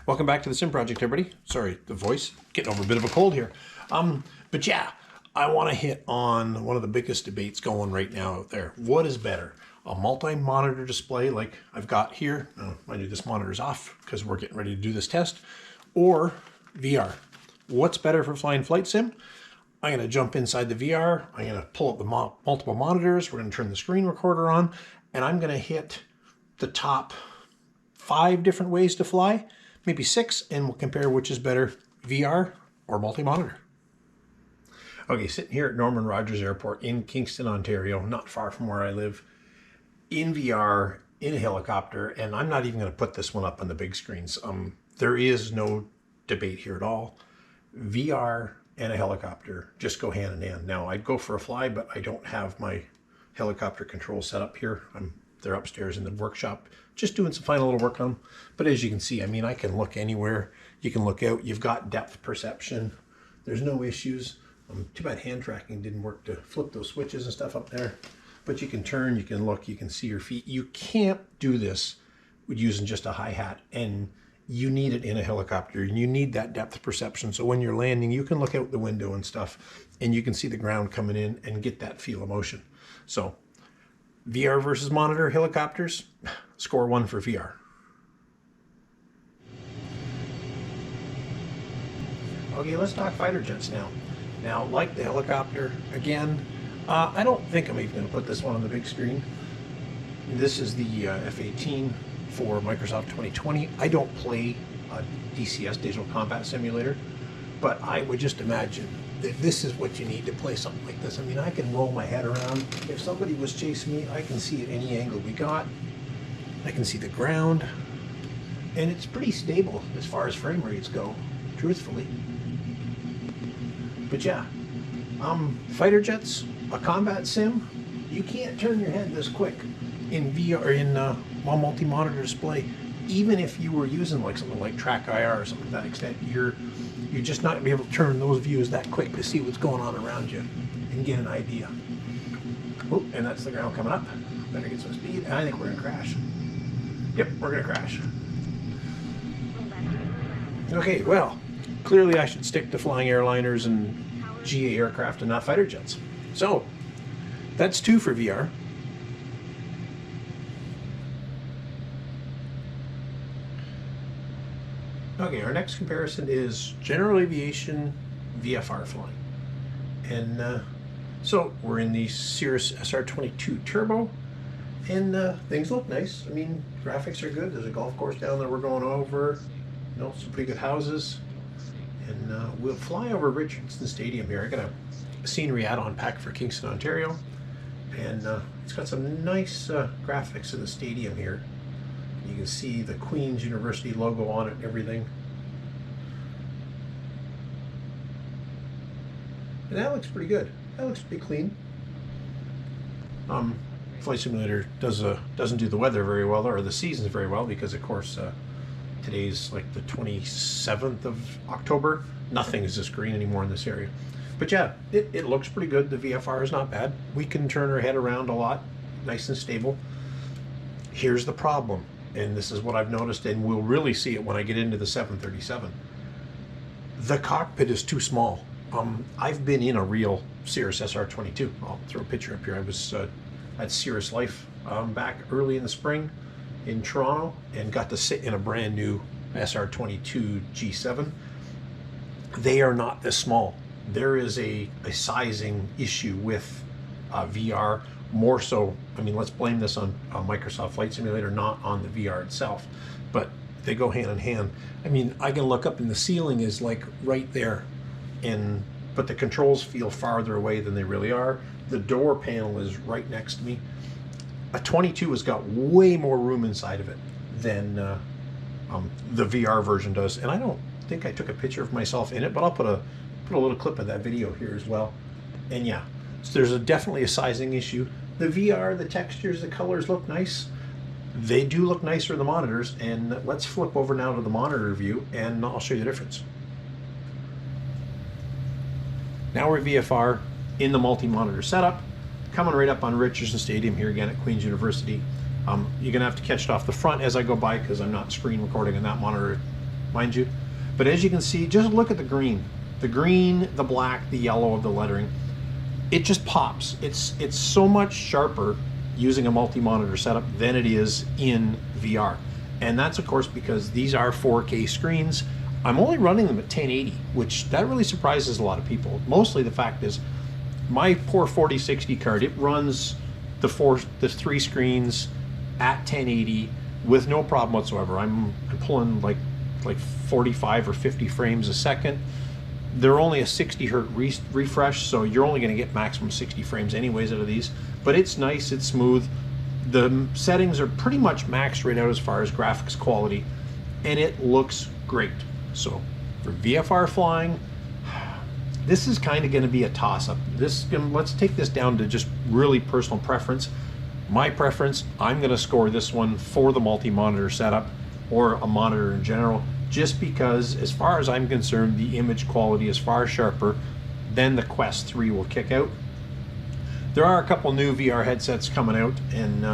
Welcome back to the Sim Project, everybody. Sorry, the voice, getting over a bit of a cold here. But yeah, I want to hit on one of the biggest debates going right now out there. What is better, a multi-monitor display like I've got here? Mind you, this monitor's off because we're getting ready to do this test, or VR? What's better for flying flight sim? I'm going to jump inside the VR. I'm going to pull up the multiple monitors. We're going to turn the screen recorder on, and I'm going to hit the top 5 different ways to fly, maybe 6, and we'll compare which is better, VR or multi-monitor. Okay, sitting here at Norman Rogers Airport in Kingston, Ontario, not far from where I live, in VR, in a helicopter, and I'm not even going to put this one up on the big screens. There is no debate here at all. VR and a helicopter just go hand in hand. Now, I'd go for a fly, but I don't have my helicopter control set up here. They're upstairs in the workshop, just doing some final little work on them. But as you can see, I mean, I can look anywhere. You can look out. You've got depth perception. There's no issues. Too bad hand tracking didn't work to flip those switches and stuff up there. But you can turn, you can look, you can see your feet. You can't do this with using just a hi-hat, and you need it in a helicopter. And you need that depth perception. So when you're landing, you can look out the window and stuff, and you can see the ground coming in and get that feel of motion. So VR versus monitor helicopters, score 1 for VR. Okay, let's talk fighter jets now. Now, like the helicopter, again, I don't think I'm even going to put this one on the big screen. This is the F-18 for Microsoft 2020. I don't play DCS, Digital Combat Simulator, but I would just imagine that this is what you need to play something like this. I mean, I can roll my head around. If somebody was chasing me, I can see at any angle we got. I can see the ground. And it's pretty stable as far as frame rates go, truthfully. But yeah, fighter jets, a combat sim, you can't turn your head this quick in VR or in a multi-monitor display. Even if you were using like something like Track IR or something to that extent, you're just not going to be able to turn those views that quick to see what's going on around you and get an idea. Oh, and that's the ground coming up. Better get some speed. I think we're going to crash. Yep, we're going to crash. Okay, well, clearly I should stick to flying airliners and GA aircraft and not fighter jets. So, that's 2 for VR. Okay, our next comparison is general aviation VFR flying. And so we're in the Cirrus SR22 Turbo, and things look nice. I mean, graphics are good. There's a golf course down there we're going over. You know, some pretty good houses. And we'll fly over Richardson Stadium here. I got a scenery add-on pack for Kingston, Ontario. And it's got some nice graphics of the stadium here. You can see the Queen's University logo on it and everything. And that looks pretty good. That looks pretty clean. Flight Simulator doesn't do the weather very well, or the seasons very well, because of course today's like the 27th of October. Nothing is this green anymore in this area. But yeah, it looks pretty good. The VFR is not bad. We can turn our head around a lot, nice and stable. Here's the problem. And this is what I've noticed, and we'll really see it when I get into the 737. The cockpit is too small. I've been in a real Cirrus SR22. I'll throw a picture up here. I was at Cirrus Life back early in the spring in Toronto and got to sit in a brand new SR22 G7. They are not this small. There is a sizing issue with VR. More so, I mean, let's blame this on Microsoft Flight Simulator, not on the VR itself, but they go hand in hand. I mean, I can look up and the ceiling is like right there, but the controls feel farther away than they really are. The door panel is right next to me. A 22 has got way more room inside of it than the VR version does, and I don't think I took a picture of myself in it, but I'll put a little clip of that video here as well. And yeah, so there's definitely a sizing issue. The VR, the textures, the colors look nice. They do look nicer in the monitors, and let's flip over now to the monitor view and I'll show you the difference. Now we're VFR in the multi-monitor setup, coming right up on Richardson Stadium here again at Queen's University. You're gonna have to catch it off the front as I go by because I'm not screen recording on that monitor mind you. But as you can see, just look at the green. The green, the black, the yellow of the lettering. It just pops. It's so much sharper using a multi-monitor setup than it is in VR. And that's of course because these are 4K screens. I'm only running them at 1080, which that really surprises a lot of people. Mostly the fact is my poor 4060 card, it runs the three screens at 1080 with no problem whatsoever. I'm pulling like 45 or 50 frames a second. They're only a 60 hertz refresh, so you're only going to get maximum 60 frames anyways out of these. But it's nice, it's smooth. The settings are pretty much maxed right out as far as graphics quality, and it looks great. So for VFR flying, this is kind of going to be a toss-up. Let's take this down to just really personal preference. My preference, I'm going to score this one for the multi-monitor setup or a monitor in general, just because as far as I'm concerned, the image quality is far sharper than the Quest 3 will kick out. There are a couple new VR headsets coming out, and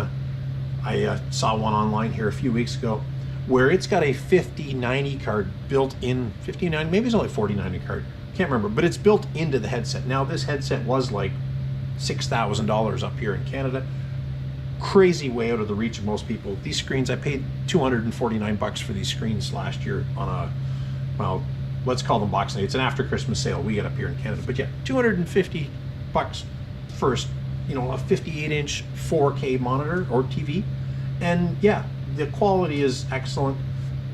I saw one online here a few weeks ago where it's got a 5090 card built in. 5090, maybe it's only 4090 card, can't remember, but it's built into the headset. Now this headset was like $6,000 up here in Canada. Crazy way out of the reach of most people. These screens, I paid $249 for these screens last year on a, well, let's call them Boxing Day. It's an after Christmas sale we get up here in Canada. But yeah, $250 for, you know, a 58-inch 4K monitor or TV. And yeah, the quality is excellent.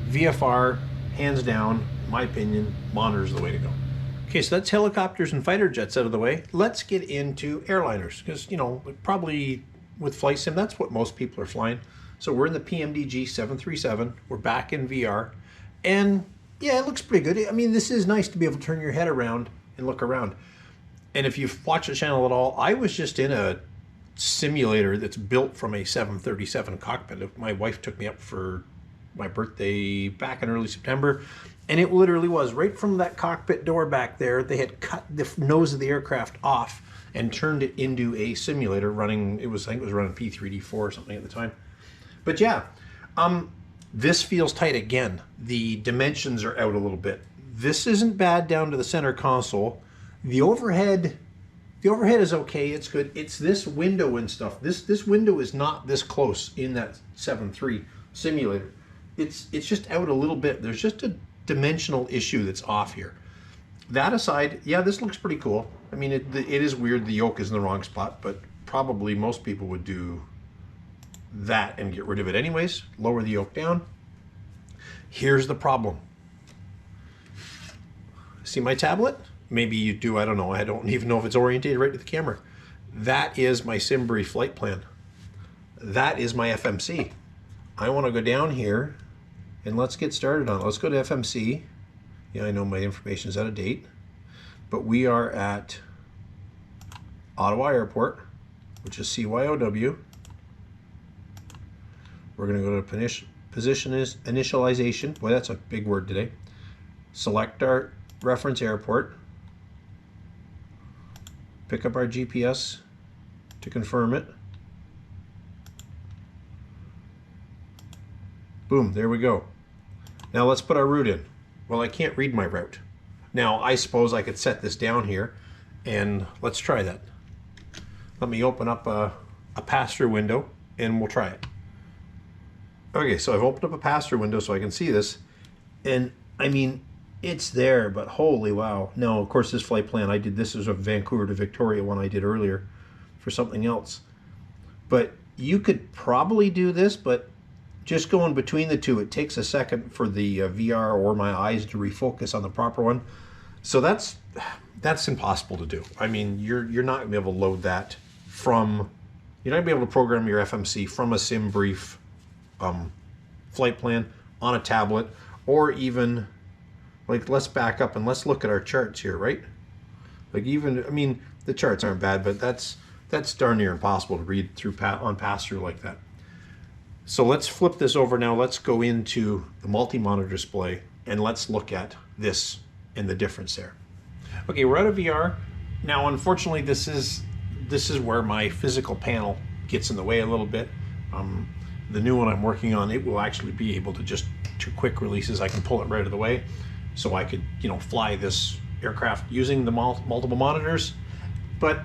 VFR, hands down, in my opinion, monitor's the way to go. Okay, so that's helicopters and fighter jets out of the way. Let's get into airliners, because, you know, probably with flight sim, that's what most people are flying. So we're in the PMDG 737. We're back in VR. And yeah, it looks pretty good. I mean, this is nice to be able to turn your head around and look around. And if you've watched the channel at all, I was just in a simulator that's built from a 737 cockpit. My wife took me up for my birthday back in early September. And it literally was right from that cockpit door back there. They had cut the nose of the aircraft off and turned it into a simulator running, I think it was running P3D4 or something at the time. But yeah, this feels tight again. The dimensions are out a little bit. This isn't bad down to the center console. The overhead is okay, it's good. It's this window and stuff. This window is not this close in that 7.3 simulator. It's just out a little bit. There's just a dimensional issue that's off here. That aside, yeah, this looks pretty cool. I mean, it is weird the yoke is in the wrong spot, but probably most people would do that and get rid of it anyways. Lower the yoke down. Here's the problem. See my tablet? Maybe you do, I don't know. I don't even know if it's orientated right to the camera. That is my SimBrief flight plan. That is my FMC. I want to go down here and let's get started on it. Let's go to FMC. Yeah, I know my information is out of date, but we are at Ottawa Airport, which is CYOW. We're going to go to position initialization. Boy, that's a big word today. Select our reference airport. Pick up our GPS to confirm it. Boom, there we go. Now let's put our route in. Well, I can't read my route. Now, I suppose I could set this down here, and let's try that. Let me open up a pass-through window, and we'll try it. Okay, so I've opened up a pass-through window so I can see this, and I mean, it's there, but holy wow. Now, of course, this flight plan, I did this as a Vancouver to Victoria one I did earlier for something else. But you could probably do this, but just going between the two, it takes a second for the VR or my eyes to refocus on the proper one. So that's impossible to do. I mean, you're not going to be able to load that from, you're not going to be able to program your FMC from a SimBrief flight plan on a tablet, or even, like, let's back up and let's look at our charts here, right? Like, even, I mean, the charts aren't bad, but that's darn near impossible to read through on pass-through like that. So let's flip this over now. Let's go into the multi-monitor display and let's look at this and the difference there. Okay, we're out of VR. Now, unfortunately, this is where my physical panel gets in the way a little bit. The new one I'm working on, it will actually be able to just two quick releases, I can pull it right out of the way. So I could, you know, fly this aircraft using the multiple monitors. But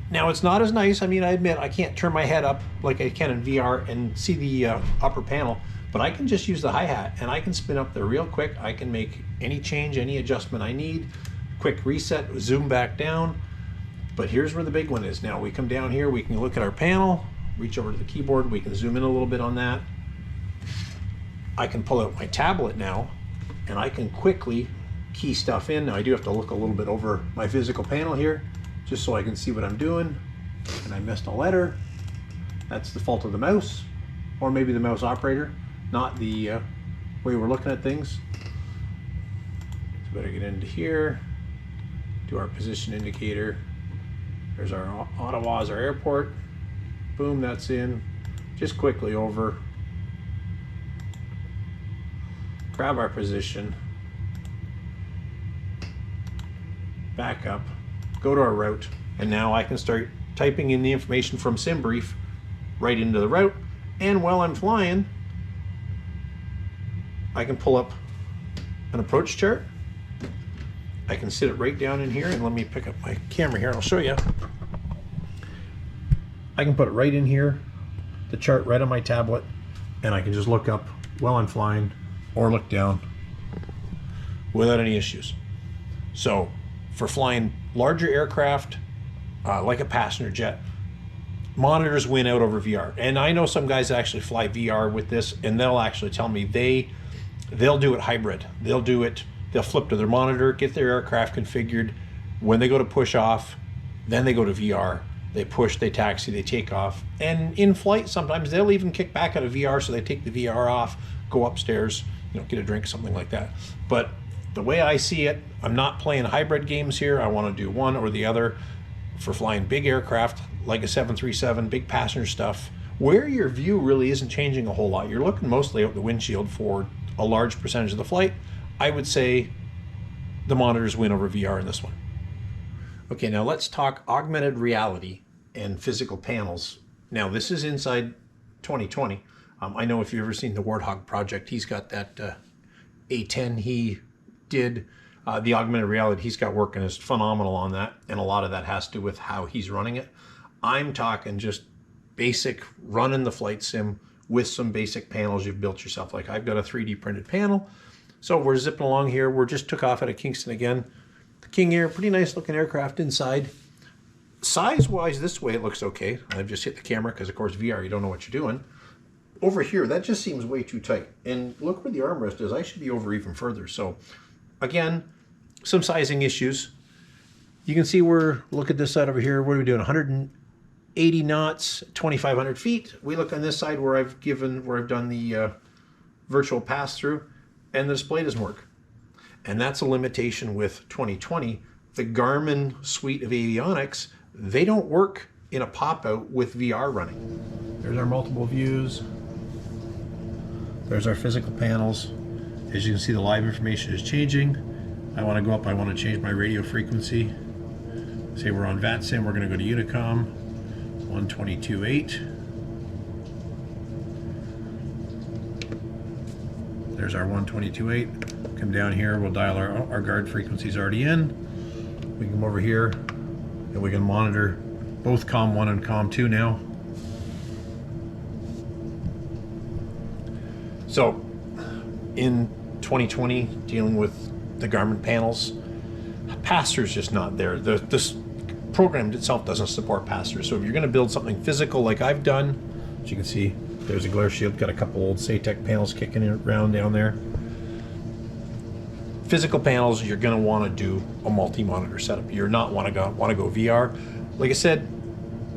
now it's not as nice. I mean, I admit I can't turn my head up like I can in VR and see the upper panel, but I can just use the hi-hat and I can spin up there real quick. I can make any change, any adjustment I need. Quick reset, zoom back down. But here's where the big one is. Now we come down here, we can look at our panel, reach over to the keyboard, we can zoom in a little bit on that. I can pull out my tablet now and I can quickly key stuff in. Now I do have to look a little bit over my physical panel here, just so I can see what I'm doing. And I missed a letter. That's the fault of the mouse, or maybe the mouse operator, not the way we're looking at things. So better get into here, do our position indicator. There's our Ottawa as our airport. Boom, that's in. Just quickly over, grab our position, back up, go to our route, and now I can start typing in the information from SimBrief right into the route. And while I'm flying, I can pull up an approach chart. I can sit it right down in here, and let me pick up my camera here and I'll show you. I can put it right in here, the chart right on my tablet, and I can just look up while I'm flying or look down without any issues. So for flying larger aircraft, like a passenger jet, monitors win out over VR. And I know some guys actually fly VR with this, and they'll actually tell me they'll do it hybrid. They'll flip to their monitor, get their aircraft configured. When they go to push off, then they go to VR. They push, they taxi, they take off. And in flight, sometimes they'll even kick back out of VR, so they take the VR off, go upstairs, you know, get a drink, something like that. But the way I see it, I'm not playing hybrid games here. I want to do one or the other for flying big aircraft like a 737, big passenger stuff, where your view really isn't changing a whole lot. You're looking mostly out the windshield for a large percentage of the flight. I would say the monitors win over VR in this one. Okay, now let's talk augmented reality and physical panels. Now this is inside 2020. I know if you've ever seen the Warthog project, he's got that A10 he did, the augmented reality he's got working is phenomenal on that, and a lot of that has to do with how he's running it. I'm talking just basic running the flight sim with some basic panels you've built yourself. Like I've got a 3D printed panel. So we're zipping along here. We're just took off out of Kingston again. The King Air, pretty nice looking aircraft inside. Size-wise, this way it looks okay. I've just hit the camera because, of course, VR, you don't know what you're doing. Over here, that just seems way too tight. And look where the armrest is. I should be over even further. So, again, some sizing issues. You can see look at this side over here. What are we doing? 180 knots, 2,500 feet. We look on this side where I've done the virtual pass-through, and the display doesn't work. And that's a limitation with 2020. The Garmin suite of avionics, they don't work in a pop-out with VR running. There's our multiple views. There's our physical panels. As you can see, the live information is changing. I want to go up, I want to change my radio frequency. Say we're on VATSIM, we're going to go to Unicom, 122.8. There's our 122.8. Come down here, we'll dial our guard frequencies already in. We can come over here and we can monitor both COM 1 and COM 2 now. So in 2020, dealing with the Garmin panels, pass-through's just not there. This program itself doesn't support pass-through. So if you're going to build something physical like I've done, as you can see, there's a glare shield, got a couple old SATEC panels kicking it around down there. Physical panels, you're going to want to do a multi-monitor setup. You're not want to go VR. Like I said,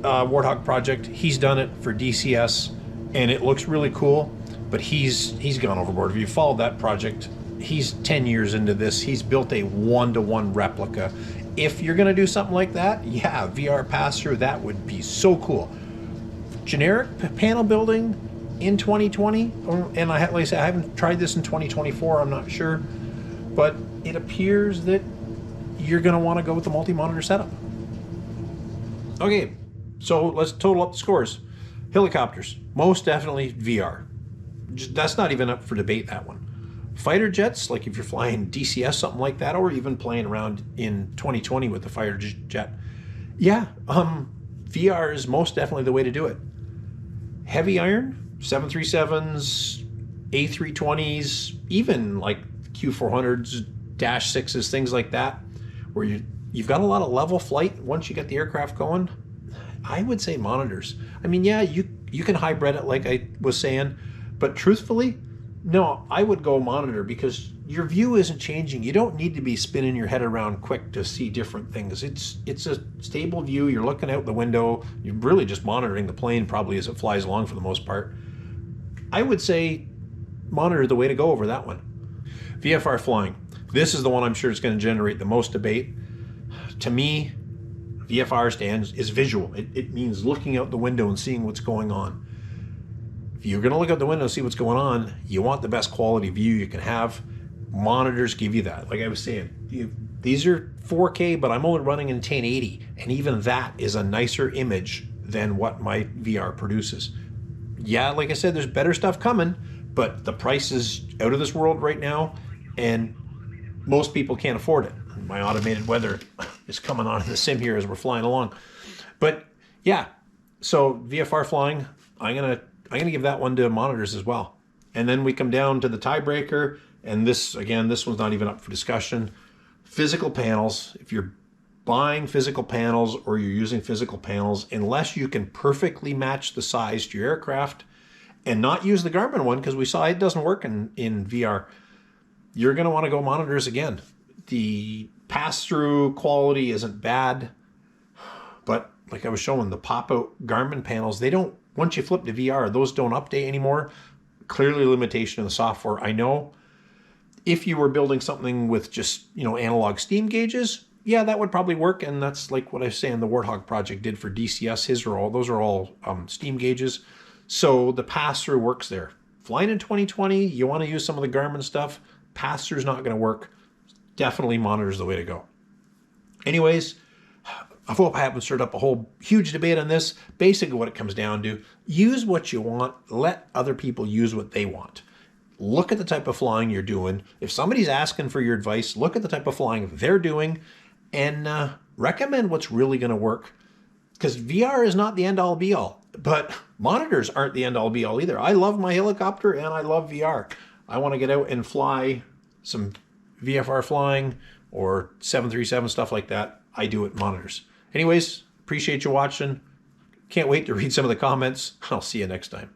Warthog project, he's done it for DCS, and it looks really cool. But he's gone overboard. If you followed that project, he's 10 years into this. He's built a one-to-one replica. If you're going to do something like that, yeah, VR pass-through, that would be so cool. Generic panel building in 2020, and like I said, I haven't tried this in 2024. I'm not sure. But it appears that you're going to want to go with the multi-monitor setup. Okay, so let's total up the scores. Helicopters, most definitely VR. That's not even up for debate, that one. Fighter jets, like if you're flying DCS, something like that, or even playing around in 2020 with the fighter jet, yeah, VR is most definitely the way to do it. Heavy iron, 737s, A320s, even like Q400s, Dash 6s, things like that, where you've got a lot of level flight once you get the aircraft going. I would say monitors. I mean, yeah, you can hybrid it like I was saying, but truthfully, no, I would go monitor because your view isn't changing. You don't need to be spinning your head around quick to see different things. It's a stable view. You're looking out the window. You're really just monitoring the plane probably as it flies along for the most part. I would say monitor the way to go over that one. VFR flying. This is the one I'm sure is going to generate the most debate. To me, VFR stands is visual. It means looking out the window and seeing what's going on. If you're going to look out the window and see what's going on, you want the best quality view you can have. Monitors give you that. Like I was saying, these are 4K, but I'm only running in 1080, and even that is a nicer image than what my VR produces. Yeah, like I said, there's better stuff coming, but the price is out of this world right now, and most people can't afford it. My automated weather is coming on in the sim here as we're flying along. But yeah, so VFR flying, I'm gonna give that one to monitors as well. And then we come down to the tiebreaker, and this one's not even up for discussion. Physical panels. If you're buying physical panels or you're using physical panels, unless you can perfectly match the size to your aircraft and not use the Garmin one, because we saw it doesn't work in VR, you're going to want to go monitors again. The pass-through quality isn't bad, but like I was showing, the pop-out Garmin panels, they don't, once you flip to VR, those don't update anymore. Clearly limitation in the software, I know. If you were building something with just, analog steam gauges, yeah, that would probably work. And that's like what I was saying the Warthog project did for DCS. Those are all steam gauges. So the pass-through works there. Flying in 2020, you want to use some of the Garmin stuff. Pass-through is not going to work. Definitely monitors the way to go. Anyways, I hope I haven't stirred up a whole huge debate on this. Basically what it comes down to, use what you want, let other people use what they want. Look at the type of flying you're doing. If somebody's asking for your advice, look at the type of flying they're doing and recommend what's really going to work. Because VR is not the end-all be-all, but monitors aren't the end-all be-all either. I love my helicopter and I love VR. I want to get out and fly some VFR flying or 737, stuff like that. I do it monitors. Anyways, appreciate you watching. Can't wait to read some of the comments. I'll see you next time.